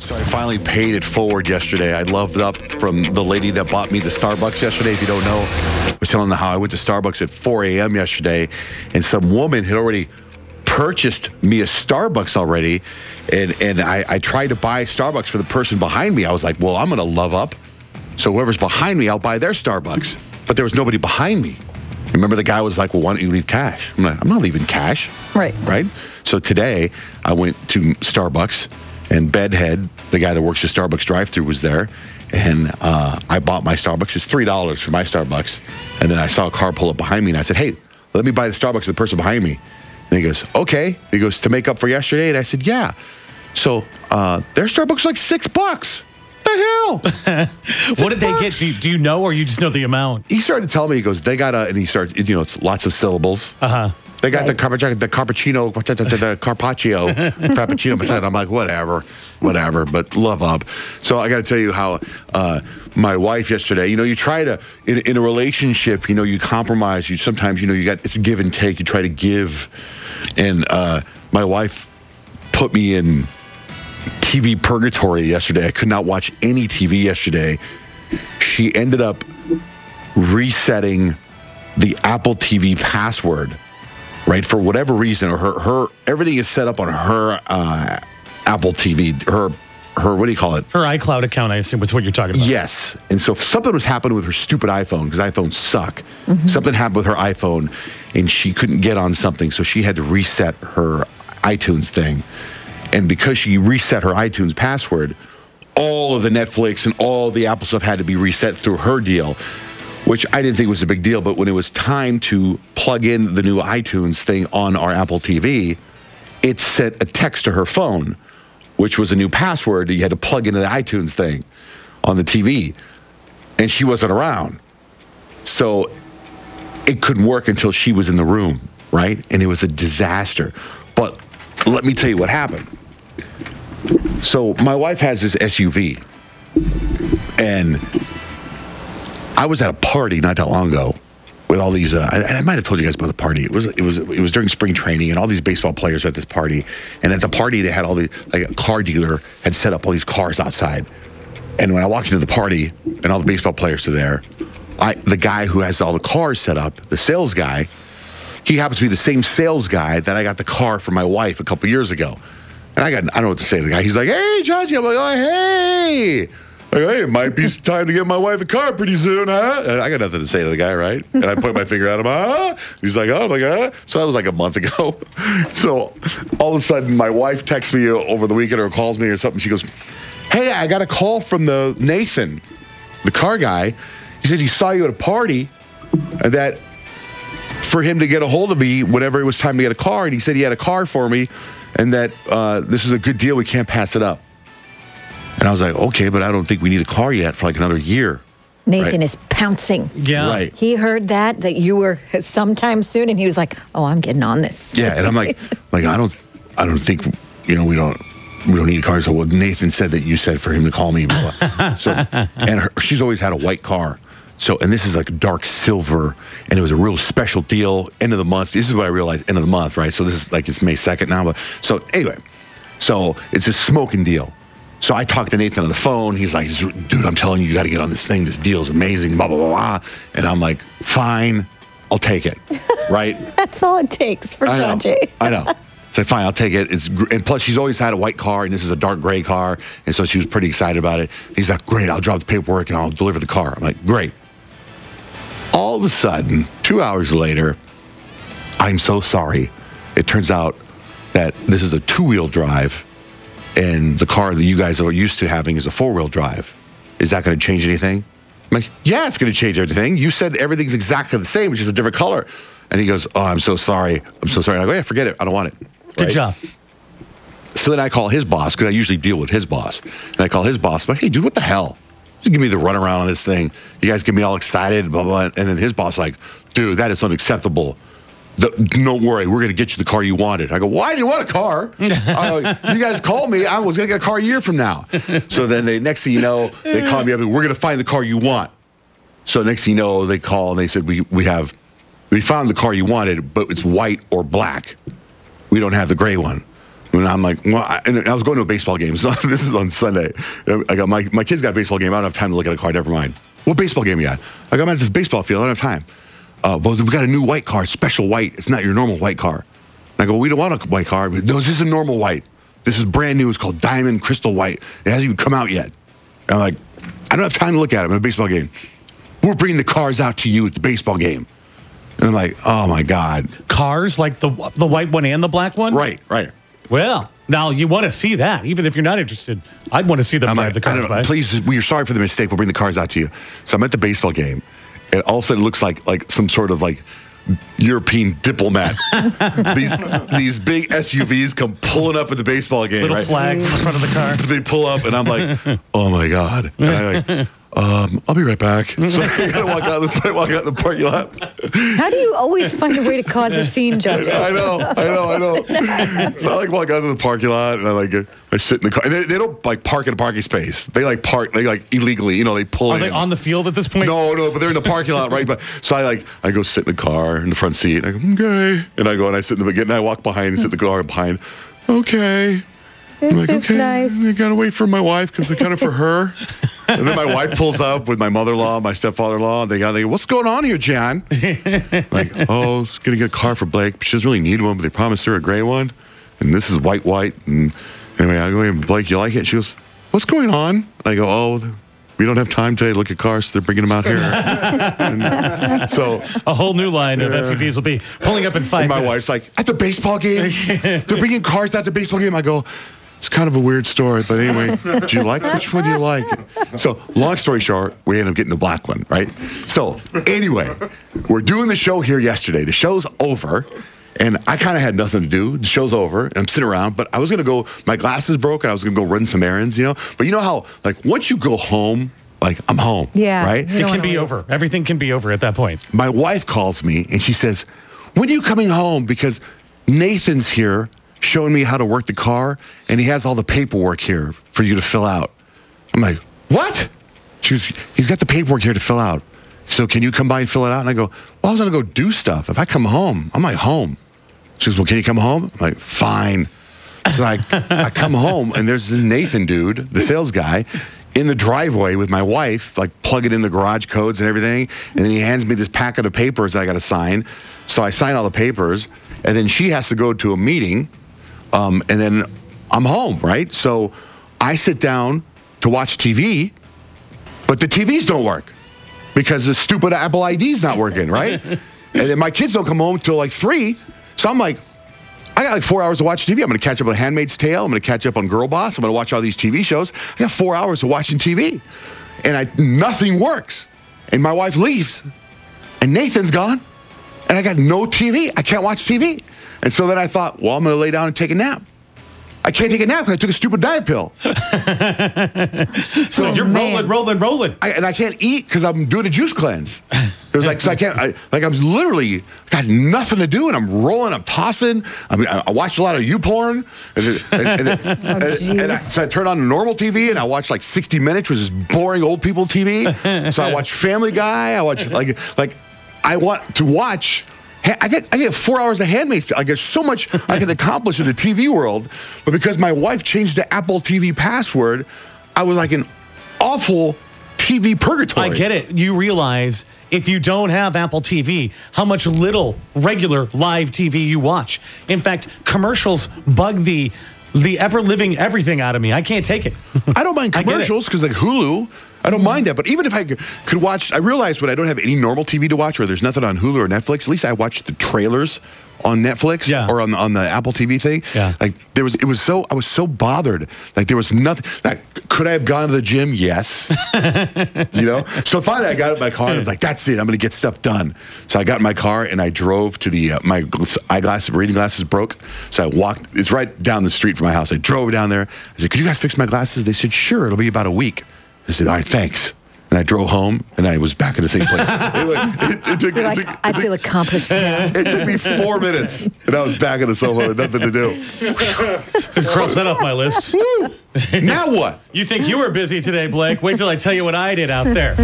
So I finally paid it forward yesterday. I loved up from the lady that bought me the Starbucks yesterday. If you don't know, I was telling them how I went to Starbucks at 4 a.m. yesterday, and some woman had already purchased me a Starbucks already, and I tried to buy Starbucks for the person behind me. I was like, well, I'm going to love up. So whoever's behind me, I'll buy their Starbucks. But there was nobody behind me. Remember, the guy was like, well, why don't you leave cash? I'm like, I'm not leaving cash. Right. Right? So today, I went to Starbucks, and Bedhead, the guy that works the Starbucks drive-thru, was there. And I bought my Starbucks. It's $3 for my Starbucks. And then I saw a car pull up behind me, and I said, hey, let me buy the Starbucks for the person behind me. And he goes, okay. He goes, to make up for yesterday? And I said, yeah. So their Starbucks was like $6. What the hell? What did they get? Do you know, or you just know the amount? He started telling me, he goes, they got and he started, it's lots of syllables. Uh-huh. They got the carpaccio, frappuccino, but I'm like, whatever, but love up. So I got to tell you how my wife yesterday, you try to, in a relationship, you compromise. Sometimes, it's a give and take. You try to give. And my wife put me in TV purgatory yesterday. I could not watch any TV yesterday. She ended up resetting the Apple TV password. Right, for whatever reason, or her everything is set up on her Apple TV, her what do you call it? Her iCloud account, I assume, was what you're talking about. Yes, and so something was happening with her stupid iPhone, because iPhones suck. Mm-hmm. Something happened with her iPhone, and she couldn't get on something, so she had to reset her iTunes thing. And because she reset her iTunes password, all of the Netflix and all the Apple stuff had to be reset through her deal, which I didn't think was a big deal. But when it was time to plug in the new iTunes thing on our Apple TV, it sent a text to her phone, which was a new password that you had to plug into the iTunes thing on the TV. And she wasn't around. So it couldn't work until she was in the room, right? And it was a disaster. But let me tell you what happened. So my wife has this SUV, and I was at a party not that long ago with all these. I might have told you guys about the party. It was during spring training, and all these baseball players were at this party. And at the party, they had all the a car dealer had set up all these cars outside. And when I walked into the party, and all the baseball players are there, the guy who has all the cars set up, the sales guy, he happens to be the same sales guy that I got the car for my wife a couple years ago. And I don't know what to say to the guy. He's like, "Hey, Johnjay." I'm like, "Oh, hey." Like, hey, it might be time to get my wife a car pretty soon, huh? And I got nothing to say to the guy, right? And I point my finger at him, He's like, oh, I'm like, So that was like a month ago. So all of a sudden, my wife texts me over the weekend or calls me or something. She goes, hey, I got a call from the Nathan, the car guy. He said he saw you at a party, and that for him to get a hold of me whenever it was time to get a car, and he said he had a car for me, and that this is a good deal. We can't pass it up. And I was like, okay, but I don't think we need a car yet for like another year. Nathan is pouncing. Yeah. Right. He heard that you were sometime soon, and he was like, oh, I'm getting on this. Yeah, and I'm like I don't think, we don't need a car. So, well, Nathan said that you said for him to call me. So, and she's always had a white car. So, and this is like dark silver, and it was a real special deal, end of the month. This is what I realized, end of the month, right? So this is like, it's May 2nd now. But so anyway, so it's a smoking deal. So I talked to Nathan on the phone. He's like, dude, I'm telling you got to get on this thing. This deal is amazing, blah, blah, blah, blah. And I'm like, fine, I'll take it, right? That's all it takes for Johnjay. I know. So fine, I'll take it. And plus, she's always had a white car, and this is a dark gray car. And so she was pretty excited about it. He's like, great, I'll drop the paperwork, and I'll deliver the car. I'm like, great. All of a sudden, 2 hours later, I'm so sorry. It turns out that this is a two-wheel drive, and the car that you guys are used to having is a four-wheel drive. Is that going to change anything? I'm like, yeah, it's going to change everything. You said everything's exactly the same, which is a different color. And he goes, oh, I'm so sorry. I'm so sorry. I go, yeah, forget it. I don't want it. Good job. So then I call his boss, because I usually deal with his boss. And I call his boss. I'm like, hey, dude, what the hell? Just give me the runaround on this thing. You guys get me all excited, blah, blah. And then his boss like, dude, that is unacceptable. Don't worry, we're going to get you the car you wanted. I go, why do you want a car? You guys called me. I was going to get a car a year from now. So then next thing you know, they call me up and we're going to find the car you want. So next thing you know, they call and they said, we found the car you wanted, but it's white or black. We don't have the gray one. And I'm like, well, and I was going to a baseball game. So this is on Sunday. I got my kids got a baseball game. I don't have time to look at a car. Never mind. What baseball game you got? I got, I'm at this baseball field. I don't have time. Well, we got a new white car, special white. It's not your normal white car. And I go, we don't want a white car. No, this is a normal white. This is brand new. It's called Diamond Crystal White. It hasn't even come out yet. And I'm like, I don't have time to look at it. I'm at a baseball game. We're bringing the cars out to you at the baseball game. And I'm like, oh my God. Cars like the white one and the black one? Right. Well, now you want to see that. Even if you're not interested, I'd want to see them drive the cars by. Please, we're sorry for the mistake. We'll bring the cars out to you. So I'm at the baseball game, and all of a sudden it looks like some sort of like European diplomat. these big SUVs come pulling up at the baseball game. Little flags in the front of the car. They pull up, and I'm like, oh my God. And I'm like, I'll be right back. So I gotta walk out the parking lot. How do you always find a way to cause a scene, Johnjay? I know. So I like walk out to the parking lot, and I sit in the car. And they don't like park in a parking space. They like park. They like illegally. You know, they pull. Are they on the field at this point? No, but they're in the parking lot, right? But so I go sit in the car in the front seat. I go, okay, and I go and I sit in the beginning. I walk behind and sit in the car behind. Okay. I'm like, okay, nice. I gotta wait for my wife because I got it for her. And then my wife pulls up with my mother-in-law, my stepfather-in-law. And they go, what's going on here, John? Like, oh, it's gonna get a car for Blake. She doesn't really need one, but they promised her a gray one. And this is white. And anyway, I go, hey, Blake, you like it? She goes, what's going on? And I go, oh, we don't have time today to look at cars, so they're bringing them out here. And so a whole new line of SUVs will be pulling up in 5 minutes. My wife's like, at the baseball game? They're bringing cars out to the baseball game? I go, it's kind of a weird story, but anyway, do you like which one do you like? So, long story short, we ended up getting the black one, right? So, anyway, we're doing the show here yesterday. The show's over, and I kind of had nothing to do. The show's over, and I'm sitting around, but I was going to go, my glasses broke, and I was going to go run some errands, you know? But you know how, like, once you go home, like, I'm home, right? It can be over. Everything can be over at that point. My wife calls me, and she says, when are you coming home? Because Nathan's here showing me how to work the car, and he has all the paperwork here for you to fill out. I'm like, what? She goes, he's got the paperwork here to fill out. So can you come by and fill it out? And I go, well, I was going to go do stuff. If I come home, I'm like, home. She goes, well, can you come home? I'm like, fine. So I come home, and there's this Nathan dude, the sales guy, in the driveway with my wife, like plugging in the garage codes and everything. And then he hands me this packet of papers that I got to sign. So I sign all the papers, and then she has to go to a meeting. And then I'm home, right? So I sit down to watch TV, but the TVs don't work because the stupid Apple ID's not working, right? And then my kids don't come home till like 3. So I'm like, I got like 4 hours to watch TV. I'm going to catch up on Handmaid's Tale. I'm going to catch up on Girl Boss. I'm going to watch all these TV shows. I got 4 hours of watching TV, and nothing works. And my wife leaves, and Nathan's gone, and I got no TV. I can't watch TV. And so then I thought, well, I'm going to lay down and take a nap. I can't take a nap because I took a stupid diet pill. So you're rolling. And I can't eat because I'm doing a juice cleanse. It was like, so I can't, I'm literally got nothing to do, and I'm rolling, I'm tossing. I mean, I watched a lot of YouPorn. So I turn on normal TV, and I watch like 60 Minutes, which is boring old people TV. So I watch Family Guy. I watch, I want to watch. I get 4 hours of Handmaid's Tale. I get so much I can accomplish in the TV world, but because my wife changed the Apple TV password, I was like an awful TV purgatory. I get it. You realize if you don't have Apple TV, how much little regular live TV you watch. In fact, commercials bug the ever-living everything out of me. I can't take it. I don't mind commercials because like Hulu, I don't mind that. But even if I could watch, I realize when I don't have any normal TV to watch or there's nothing on Hulu or Netflix, at least I watch the trailers on Netflix or on the Apple TV thing. Yeah. Like I was so bothered. Like there was nothing. Like, could I have gone to the gym? Yes. You know? So finally I got in my car and I was like, that's it. I'm going to get stuff done. So I got in my car and I drove to the, my reading glasses broke. So I walked, it's right down the street from my house. I drove down there. I said, could you guys fix my glasses? They said, sure, it'll be about a week. I said, all right, thanks. And I drove home, and I was back in the same place. I feel accomplished now. It took me 4 minutes, and I was back in the sofa with nothing to do. Cross that off my list. Now what? You think you were busy today, Blake? Wait till I tell you what I did out there.